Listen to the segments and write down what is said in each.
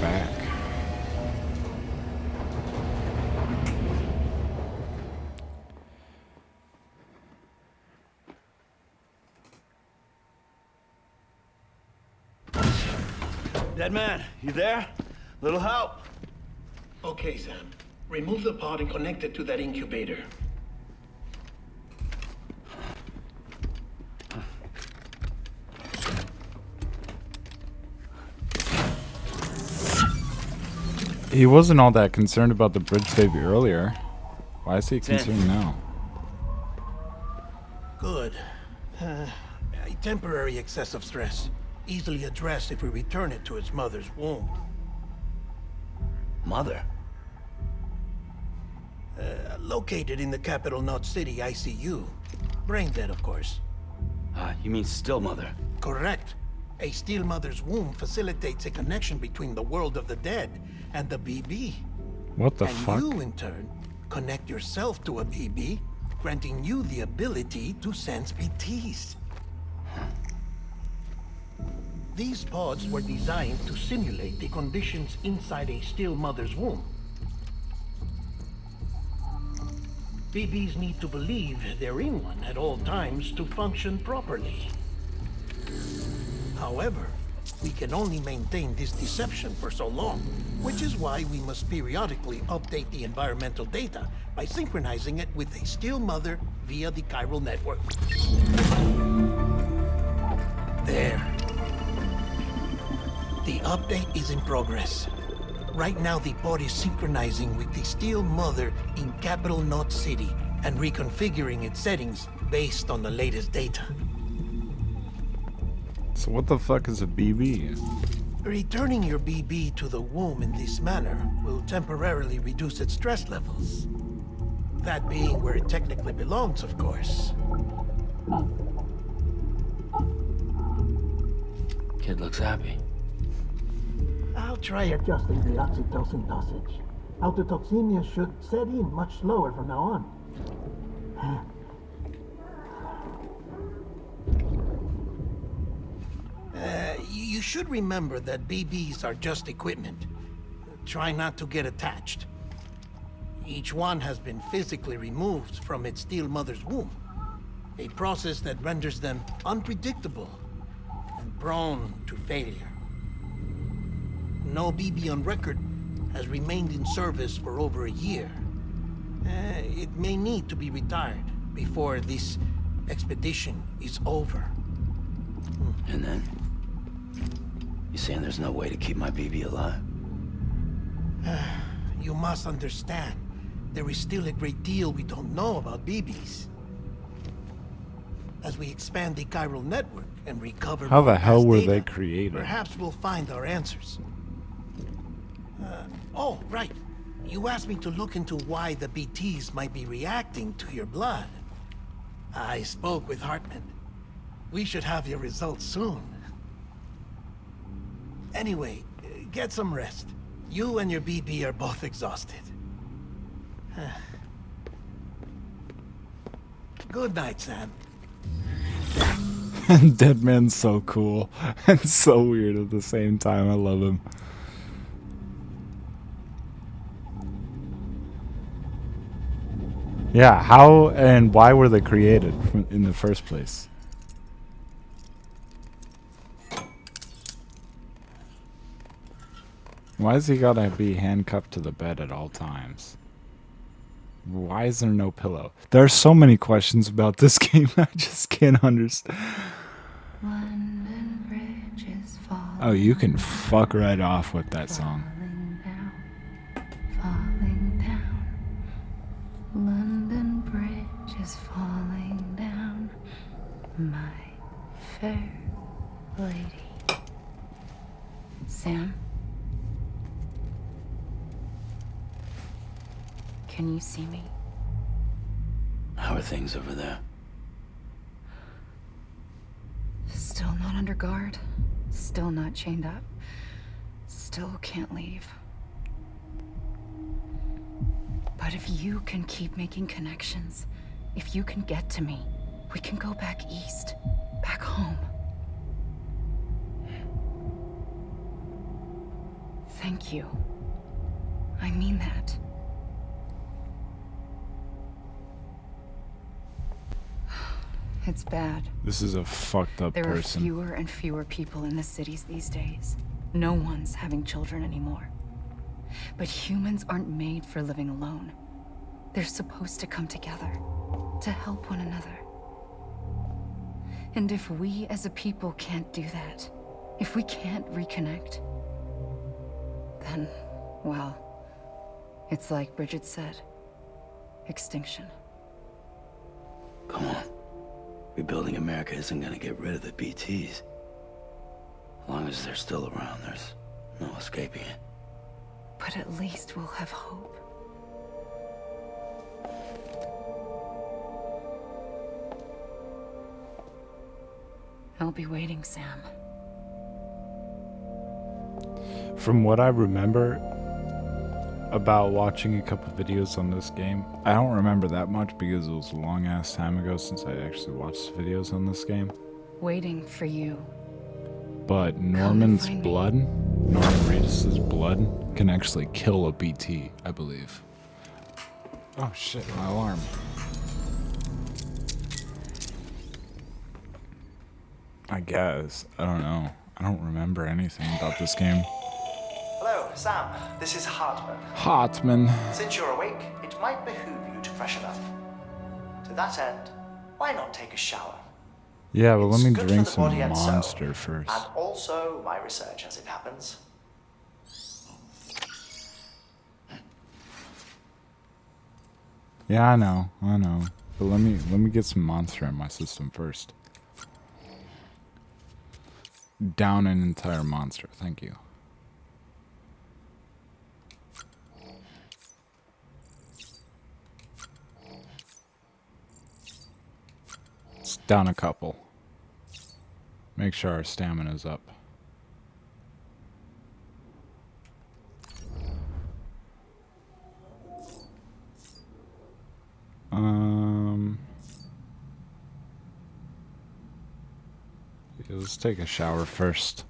back. Dead man, you there? Little help? Okay, Sam. Remove the pod and connect it to that incubator. He wasn't all that concerned about the bridge baby earlier. Why is he concerned now? Good. A temporary excess of stress. Easily addressed if we return it to its mother's womb. Mother? Located in the capital Knot City ICU. Brain dead, of course. You mean still mother? Correct. A still mother's womb facilitates a connection between the world of the dead and the BB. What the fuck? And you, in turn, connect yourself to a BB, granting you the ability to sense BTs. These pods were designed to simulate the conditions inside a still mother's womb. BBs need to believe they're in one at all times to function properly. However, we can only maintain this deception for so long, which is why we must periodically update the environmental data by synchronizing it with a still mother via the chiral network. There. The update is in progress. Right now, the pod is synchronizing with the still mother in capital Knot City and reconfiguring its settings based on the latest data. So what the fuck is a BB? Returning your BB to the womb in this manner will temporarily reduce its stress levels. That being where it technically belongs, of course. Kid looks happy. I'll try adjusting the oxytocin dosage. Autotoxemia should set in much slower from now on. You should remember that BBs are just equipment. Try not to get attached. Each one has been physically removed from its still mother's womb. A process that renders them unpredictable and prone to failure. No BB on record has remained in service for over a year. It may need to be retired before this expedition is over. And then? You saying there's no way to keep my BB alive? You must understand, there is still a great deal we don't know about BBs. As we expand the chiral network and recover How the more hell past were data, they created? perhaps we'll find our answers. Oh, right. You asked me to look into why the BTs might be reacting to your blood. I spoke with Hartman. We should have your results soon. Anyway, get some rest. You and your BB are both exhausted. Good night, Sam. Dead man's so cool and so weird at the same time. I love him. Yeah, how and why were they created in the first place? Why has he gotta be handcuffed to the bed at all times? Why is there no pillow? There are so many questions about this game I just can't understand. London Bridge is falling. Oh, you can fuck right off with that song. Falling down. London Bridge is falling down. My fair lady. Sam? Can you see me? How are things over there? Still not under guard. Still not chained up. Still can't leave. But if you can keep making connections, if you can get to me, we can go back east, back home. Thank you. I mean that. It's bad. This is a fucked up There person. are fewer and fewer people in the cities these days. No one's having children anymore. But humans aren't made for living alone. They're supposed to come together, to help one another. And if we as a people can't do that, if we can't reconnect, then, well, it's like Bridget said, extinction. Come on. Rebuilding America isn't gonna get rid of the BTs. As long as they're still around, there's no escaping it. But at least we'll have hope. I'll be waiting, Sam. From what I remember about watching a couple videos on this game, I don't remember that much because it was a long ass time ago since I actually watched videos on this game. Waiting for you. But Norman's find me. blood, Norman Reedus's blood, can actually kill a BT, I believe. Oh shit, my alarm. I guess. I don't know. I don't remember anything about this game. Hello, Sam. This is Hartman. Hartman. Since you're awake, it might behoove you to freshen up. To that end, why not take a shower? Yeah, but let It's me good for drink the some body and soul, Monster first. And also my research as it happens. Yeah, I know. But let me get some Monster in my system first. Down an entire Monster, thank you. It's down a couple. Make sure our stamina's up. Yeah, let's take a shower first.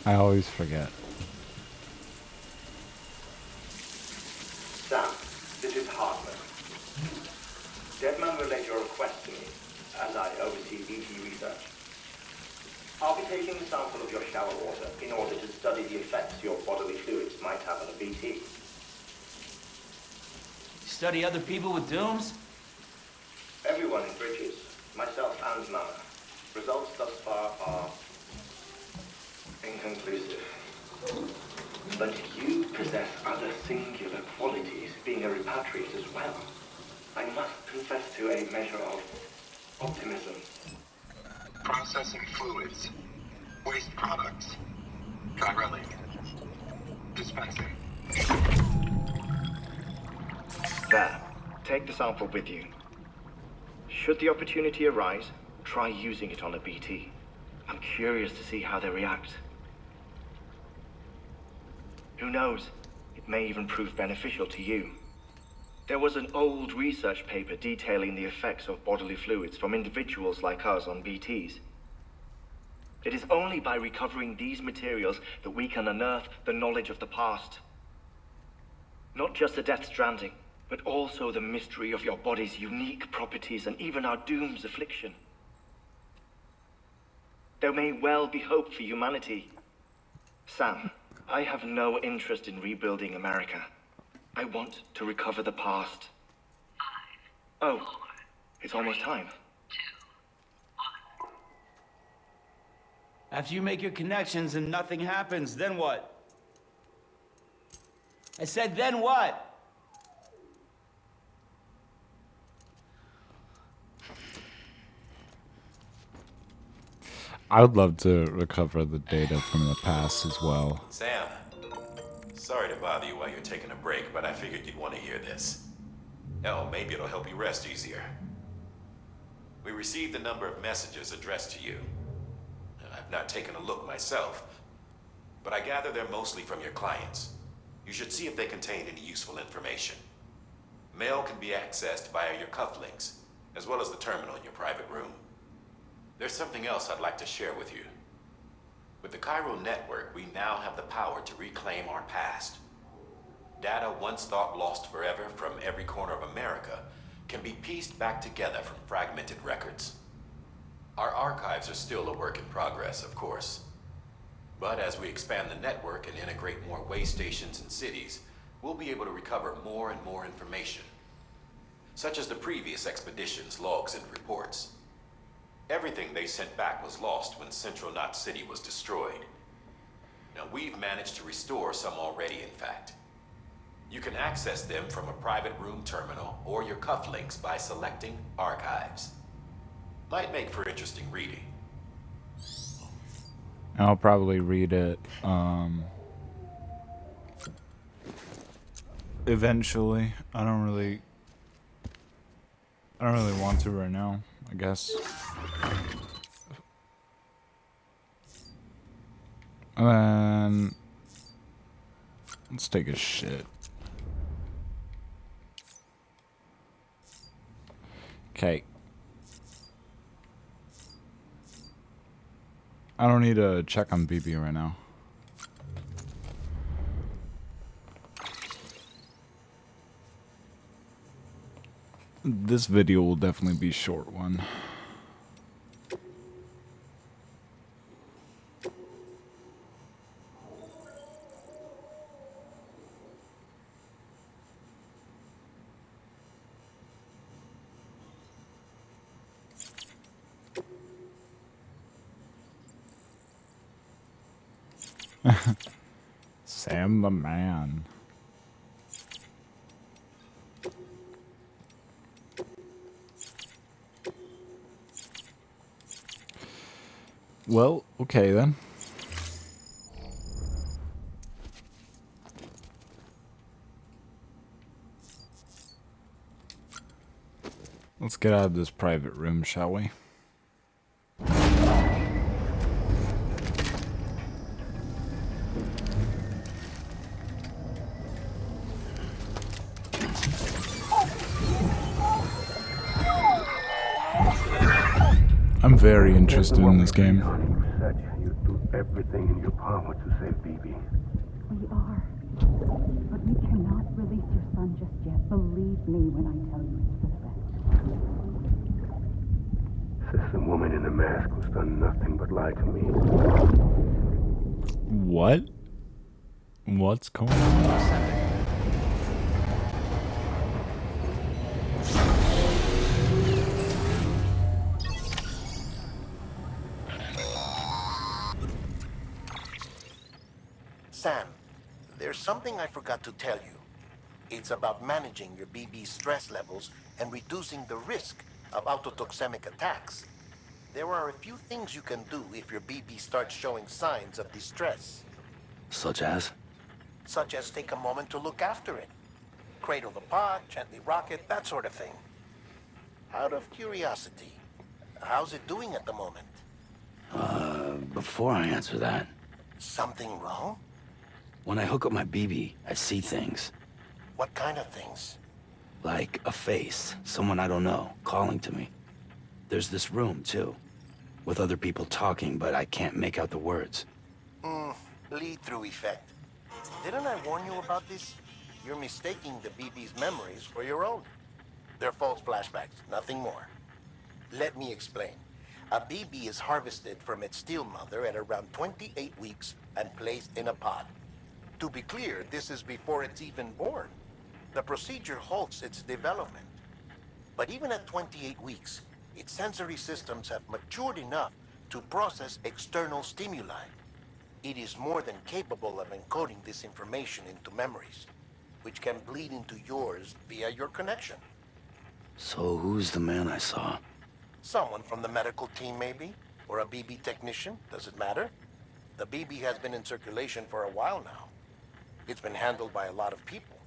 I always forget. Sam, this is Hartman. Deadman relayed your request to me, as I oversee BT research. I'll be taking a sample of your shower water in order to study the effects your bodily fluids might have on a BT. Study other people with dooms? Everyone in Bridges, myself and Mama. Results thus far are inconclusive. But you possess other singular qualities, being a repatriate as well. I must confess to a measure of optimism. Processing fluids, waste products, drilling, dispensing. There, take the sample with you. Should the opportunity arise, try using it on a BT. I'm curious to see how they react. Who knows? It may even prove beneficial to you. There was an old research paper detailing the effects of bodily fluids from individuals like us on BTs. It is only by recovering these materials that we can unearth the knowledge of the past. Not just the Death Stranding, but also the mystery of your body's unique properties and even our doom's affliction. There may well be hope for humanity. Sam, I have no interest in rebuilding America. I want to recover the past. Oh, it's almost time. After you make your connections and nothing happens, then what? I said, then what? I would love to recover the data from the past as well. Sam, sorry to bother you while you're taking a break, but I figured you'd want to hear this. Hell, maybe it'll help you rest easier. We received a number of messages addressed to you. I've not taken a look myself, but I gather they're mostly from your clients. You should see if they contain any useful information. Mail can be accessed via your cufflinks, as well as the terminal in your private room. There's something else I'd like to share with you. With the chiral network, we now have the power to reclaim our past. Data once thought lost forever from every corner of America can be pieced back together from fragmented records. Our archives are still a work in progress, of course. But as we expand the network and integrate more way stations and cities, we'll be able to recover more and more information, such as the previous expedition's logs and reports. Everything they sent back was lost when Central Knot City was destroyed. Now, we've managed to restore some already, in fact. You can access them from a private room terminal or your cufflinks by selecting Archives. Might make for interesting reading. I'll probably read it eventually. I don't really want to right now, I guess. And then let's take a shit. Okay. I don't need to check on BB right now. This video will definitely be a short one. Sam the man. Well, okay then. Let's get out of this private room, shall we? I'm very interested in this game. You said you'd do everything in your power to save BB. We are. But we cannot release your son just yet. Believe me when I tell you it's for the best. Says the woman in the mask who's done nothing but lie to me. What? What's going on? Sam, there's something I forgot to tell you. It's about managing your BB stress levels and reducing the risk of autotoxemic attacks. There are a few things you can do if your BB starts showing signs of distress. Such as? Such as take a moment to look after it. Cradle the pod, gently rock it, that sort of thing. Out of curiosity, how's it doing at the moment? Before I answer that, Something wrong? when I hook up my BB, I see things. What kind of things? Like a face, someone I don't know, calling to me. There's this room, too, with other people talking, but I can't make out the words. Bleed-through effect. Didn't I warn you about this? You're mistaking the BB's memories for your own. They're false flashbacks, nothing more. Let me explain. A BB is harvested from its steel mother at around 28 weeks and placed in a pod. To be clear, this is before it's even born. The procedure halts its development. But even at 28 weeks, its sensory systems have matured enough to process external stimuli. It is more than capable of encoding this information into memories, which can bleed into yours via your connection. So who's the man I saw? Someone from the medical team, maybe? Or a BB technician? Does it matter? The BB has been in circulation for a while now. It's been handled by a lot of people.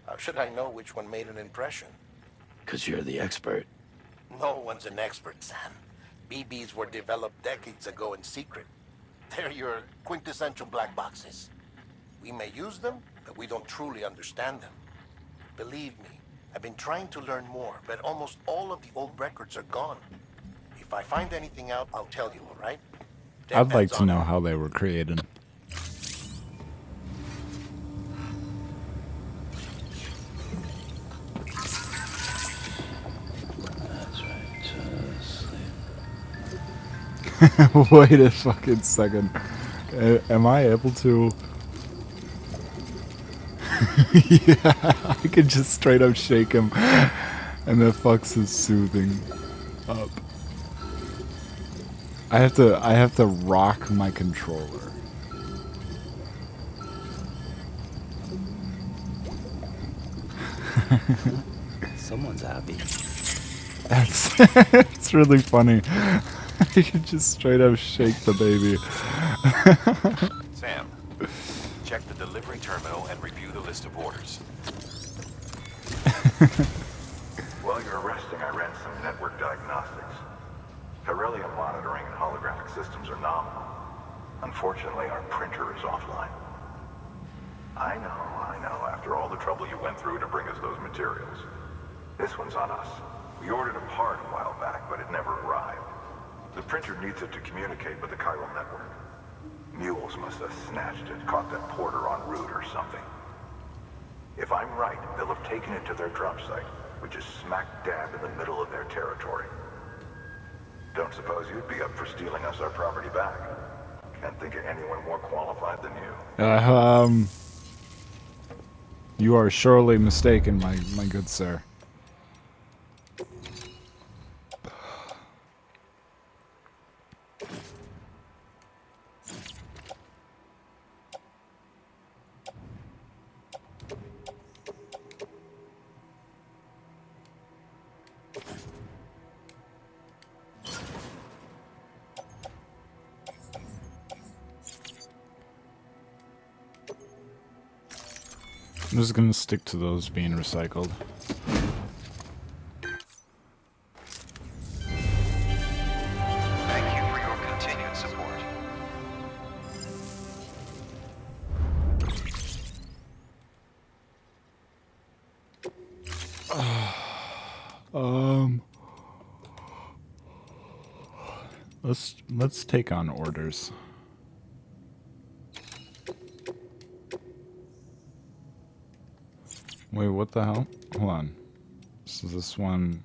How should I know which one made an impression? 'Cause you're the expert. No one's an expert, Sam. BBs were developed decades ago in secret. They're your quintessential black boxes. We may use them, but we don't truly understand them. Believe me, I've been trying to learn more, but almost all of the old records are gone. If I find anything out, I'll tell you, all right? I'd like Deadpan's to on know it. how they were created. That's right, just sleep. Wait a fucking second. Am I able to? Yeah, I could just straight up shake him, and that fucks his soothing up. I have to rock my controller. Someone's happy. That's it's really funny. You can just straight up shake the baby. Sam, check the delivery terminal and review the list of orders. While you're resting, I ran some network diagnostics. Beryllium monitoring and holographic systems are nominal. Unfortunately, our printer is offline. I know. After all the trouble you went through to bring us those materials. This one's on us. We ordered a part a while back, but it never arrived. The printer needs it to communicate with the chiral network. Mules must have snatched it, caught that porter en route or something. If I'm right, they'll have taken it to their drop site, which is smack dab in the middle of their territory. Don't suppose you'd be up for stealing us our property back? Can't think of anyone more qualified than you. You are surely mistaken, my good sir. I'm just gonna stick to those being recycled. Thank you for your continued support. Let's take on orders. Wait, what the hell? Hold on. So this one...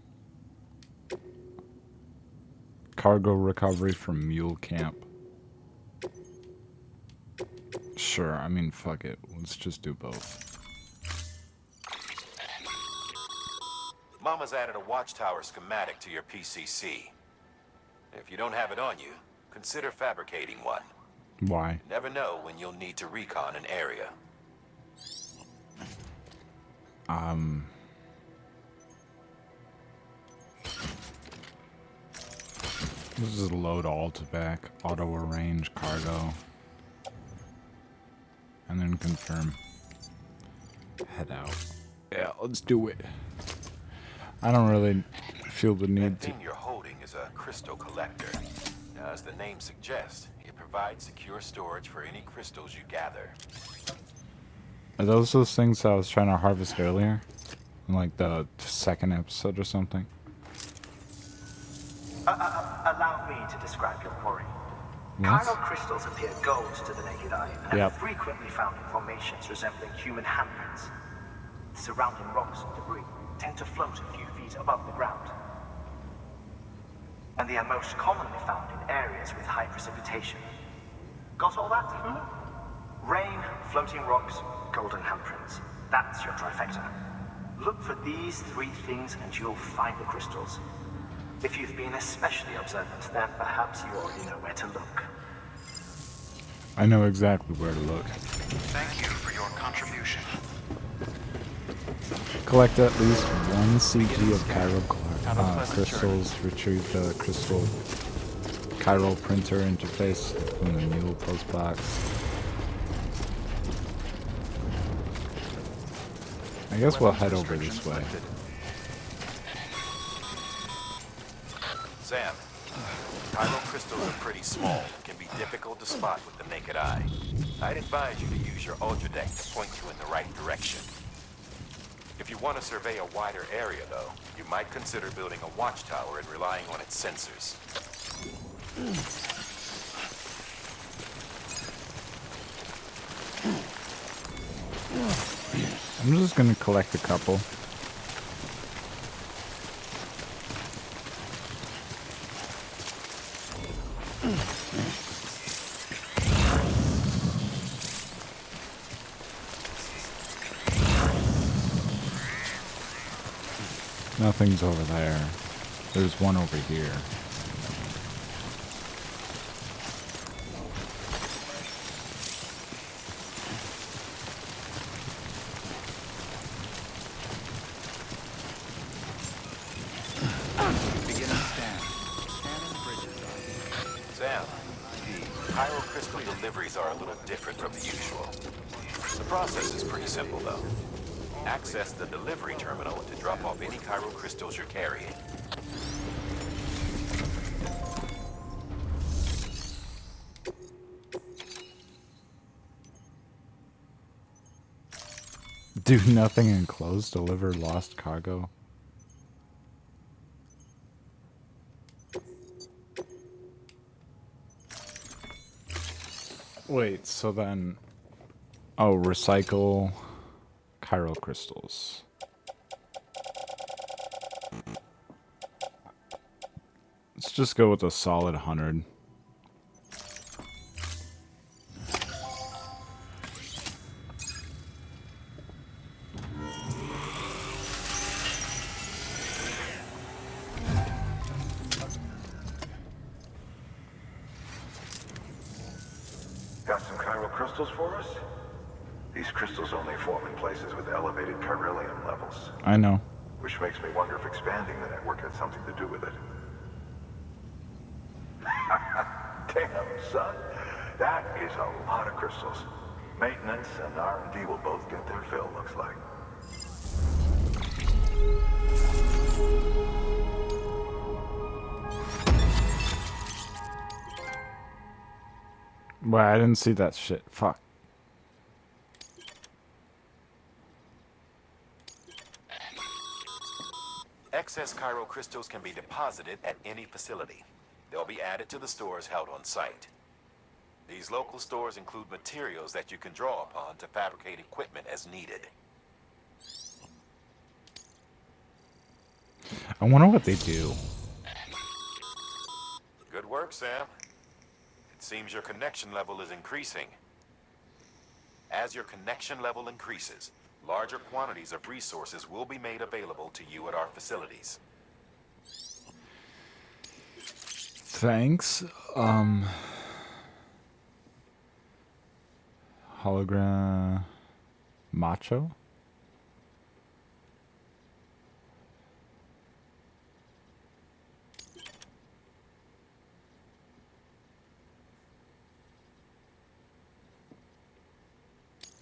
Cargo recovery from Mule Camp. Sure, I mean, fuck it. Let's just do both. Mama's added a watchtower schematic to your PCC. If you don't have it on you, consider fabricating one. Why? You never know when you'll need to recon an area. Let's just load alt back, auto arrange cargo, and then confirm. Head out. Yeah, let's do it. I don't really feel the need to. The thing you're holding is a crystal collector. Now, as the name suggests, it provides secure storage for any crystals you gather. Are those things I was trying to harvest earlier? In like the second episode or something? Allow me to describe your quarry. What? Chiral crystals appear gold to the naked eye and Yep. are frequently found in formations resembling human handprints. Surrounding rocks and debris tend to float a few feet above the ground. And they are most commonly found in areas with high precipitation. Got all that? Rain, floating rocks, golden handprints. That's your trifecta. Look for these three things and you'll find the crystals. If you've been especially observant, then perhaps you already know where to look. I know exactly where to look. Thank you for your contribution. Collect at least one CG of chiral crystals. Retrieve the crystal chiral printer interface from the Mule post box. I guess we'll head over this way. Sam, chiral crystals are pretty small and can be difficult to spot with the naked eye. I'd advise you to use your ultra deck to point you in the right direction. If you want to survey a wider area, though, you might consider building a watchtower and relying on its sensors. I'm just gonna collect a couple. Nothing's over there. There's one over here. Sam, the crystal deliveries are a little different from the usual. The process is pretty simple, though. Access the delivery terminal to drop off any crystals you're carrying. Do nothing enclosed, deliver lost cargo. Wait, so then... Oh, recycle crystals. Let's just go with a solid 100. Got some crystals for us? These crystals only form in places with elevated chiralium levels. I know. Which makes me wonder if expanding the network had something to do with it. Damn, son. That is a lot of crystals. Maintenance and R&D will both get their fill, looks like. Well, I didn't see that shit. Fuck. Excess crystals can be deposited at any facility. They'll be added to the stores held on site. These local stores include materials that you can draw upon to fabricate equipment as needed. I wonder what they do. Good work, Sam. It seems your connection level is increasing. As your connection level increases, larger quantities of resources will be made available to you at our facilities. Thanks. Hologram macho.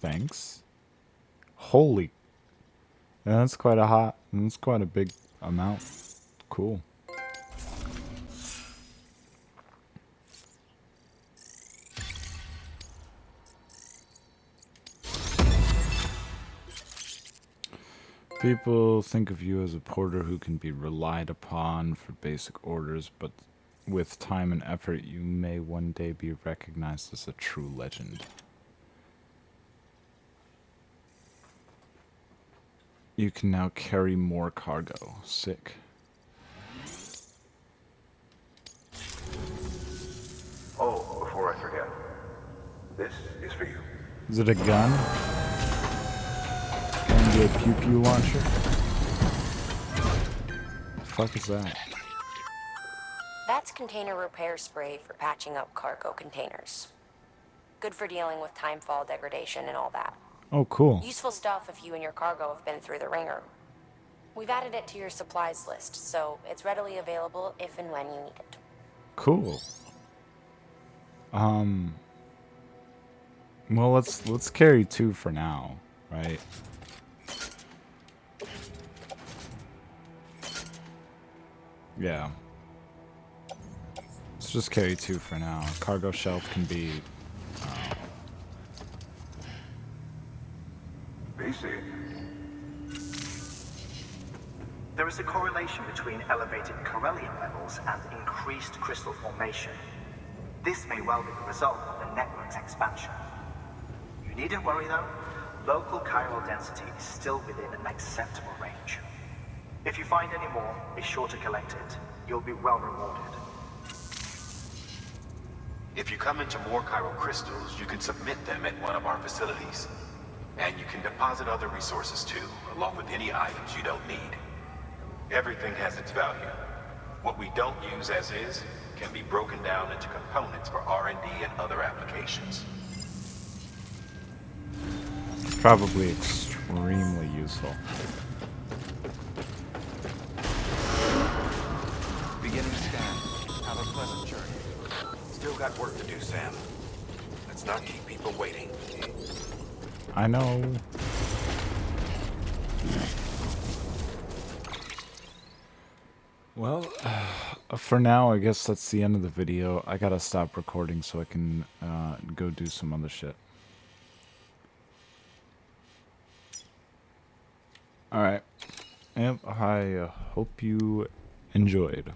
Thanks. Holy. Yeah, that's quite a big amount. Cool. People think of you as a porter who can be relied upon for basic orders, but with time and effort, you may one day be recognized as a true legend. You can now carry more cargo. Sick. Oh, before I forget. This is for you. Is it a gun? Can it be a pew-pew launcher? The fuck is that? That's container repair spray for patching up cargo containers. Good for dealing with timefall degradation and all that. Oh, cool. Useful stuff if you and your cargo have been through the ringer. We've added it to your supplies list, so it's readily available if and when you need it. Cool. Well, let's carry 2 for now, right? Yeah. Let's just carry 2 for now. Cargo shelf can be... BC. There is a correlation between elevated Corellium levels and increased crystal formation. This may well be the result of the network's expansion. You needn't worry though, local chiral density is still within an acceptable range. If you find any more, be sure to collect it. You'll be well rewarded. If you come into more chiral crystals, you can submit them at one of our facilities. And you can deposit other resources too, along with any items you don't need. Everything has its value. What we don't use as is can be broken down into components for R&D and other applications. Probably extremely useful. Beginning scan. Have a pleasant journey. Still got work to do, Sam. Let's not keep people waiting. I know. Well, for now, I guess that's the end of the video. I gotta stop recording so I can go do some other shit. Alright. Yep, I hope you enjoyed.